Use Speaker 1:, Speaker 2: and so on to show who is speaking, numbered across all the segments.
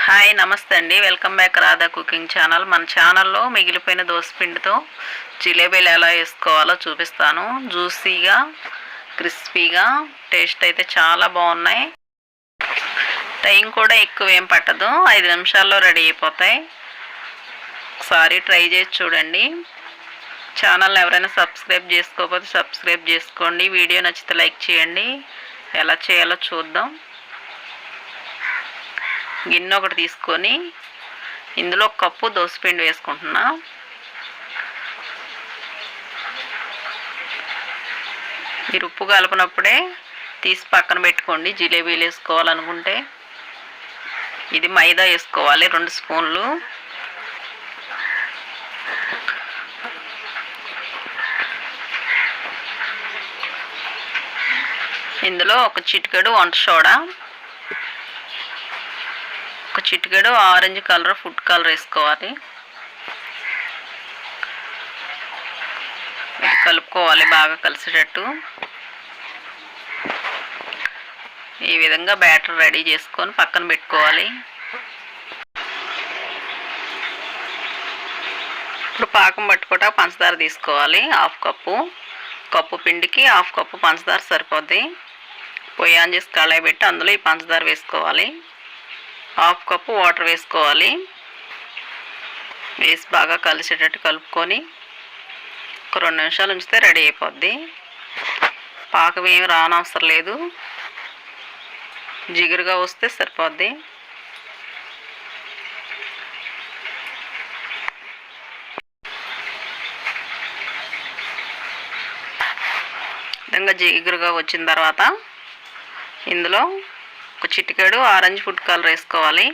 Speaker 1: Hi నమస్తే అండి, welcome back Radha cooking channel. మన ఛానల్లో మిగిలిపోయిన దోసపిండితో జిలేబీలు ఎలా వేసుకోవాలో చూపిస్తాను. జ్యూసీగా క్రిస్పీగా టేస్ట్ అయితే చాలా బాగున్నాయి. టైం కూడా ఎక్కువ ఏం పట్టదు, 5 నిమిషాల్లో రెడీ అయిపోతాయి. ఒకసారి ట్రై చేసి చూడండి. ఛానల్ ఎవరైనా సబ్స్క్రైబ్ చేసుకోకపోతే సబ్స్క్రైబ్ చేసుకోండి. వీడియో నచ్చితే లైక్ చేయండి. ఎలా చేయాలో చూద్దాం. గిన్నె ఒకటి తీసుకొని ఇందులో 1 కప్పు దోసపిండి వేసుకుంటున్నా. మీరు ఉప్పు కలపనప్పుడే తీసి పక్కన పెట్టుకోండి జిలేబీలు వేసుకోవాలనుకుంటే. ఇది మైదా వేసుకోవాలి 2 స్పూన్లు. ఇందులో 1 చిటికెడు వంట సోడా, 1 చిటికెడు ఆరెంజ్ కలర్ ఫుడ్ కలర్ వేసుకోవాలి. కలుపుకోవాలి బాగా కలిసేటట్టు. ఈ విధంగా బ్యాటర్ రెడీ చేసుకొని పక్కన పెట్టుకోవాలి. ఇప్పుడు పాకం పట్టుకోవటం పంచదార తీసుకోవాలి. 1/2 కప్పు పిండికి 1/2 కప్పు పంచదార సరిపోద్ది. పొయ్యి ఆన్ చేసి కళాయి పెట్టి అందులో ఈ పంచదార వేసుకోవాలి. 1/2 కప్పు వాటర్ వేసుకోవాలి. వేసి బాగా కలిసేటట్టు కలుపుకొని ఒక 2 నిమిషాలు ఉంచితే రెడీ అయిపోద్ది. పాకం ఏమి రానవసరం లేదు, జిగురుగా వస్తే సరిపోద్ది. విధంగా జిగురుగా వచ్చిన తర్వాత ఇందులో 1 చిటికెడు ఆరెంజ్ ఫుడ్ కలర్ వేసుకోవాలి.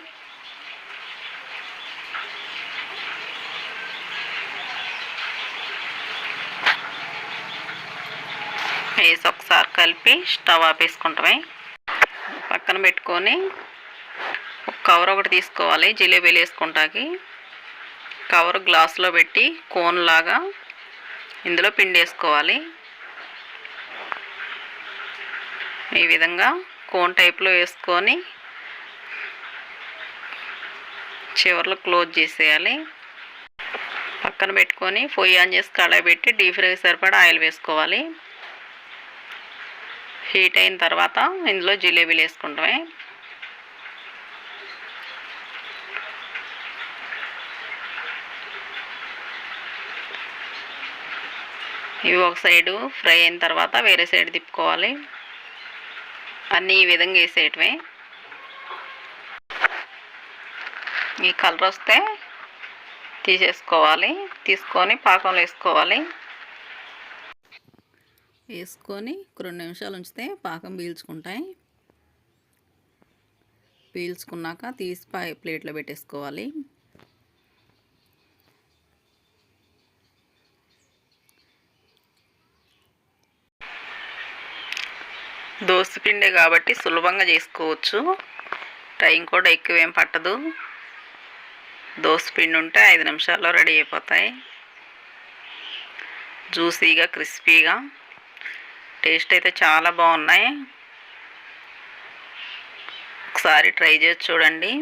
Speaker 1: వేసి ఒకసారి కలిపి స్టవ్ ఆపేసుకుంటామే. పక్కన పెట్టుకొని ఒక కవర్ ఒకటి తీసుకోవాలి జిలేబీలు వేసుకుంటాకి. కవర్ గ్లాసులో పెట్టి కోన్ లాగా ఇందులో పిండి వేసుకోవాలి. ఈ విధంగా కోన్ టైప్లో వేసుకొని చివర్లో క్లోజ్ చేసేయాలి. పక్కన పెట్టుకొని పొయ్యి ఆన్ చేసి కడాయి పెట్టి డీప్ ఫ్రైకి సరిపడా ఆయిల్ వేసుకోవాలి. హీట్ అయిన తర్వాత ఇందులో జిలేబీలు వేసుకుంటామే. ఇవి ఒక సైడు ఫ్రై అయిన తర్వాత వేరే సైడ్ తిప్పుకోవాలి. అన్నీ ఈ విధంగా వేసేయటమే. ఈ కలర్ వస్తే తీసేసుకోవాలి. తీసుకొని పాకంలో వేసుకోవాలి. వేసుకొని 2 నిమిషాలు ఉంచితే పాకం పీల్చుకుంటాయి. పీల్చుకున్నాక తీసి ప్లేట్లో పెట్టేసుకోవాలి. దోసపిండి కాబట్టి సులభంగా చేసుకోవచ్చు. టైం కూడా ఎక్కువేం పట్టదు. దోసపిండి ఉంటే 5 నిమిషాల్లో రెడీ అయిపోతాయి. జ్యూసీగా క్రిస్పీగా టేస్ట్ అయితే చాలా బాగున్నాయి. ఒకసారి ట్రై చేసి చూడండి.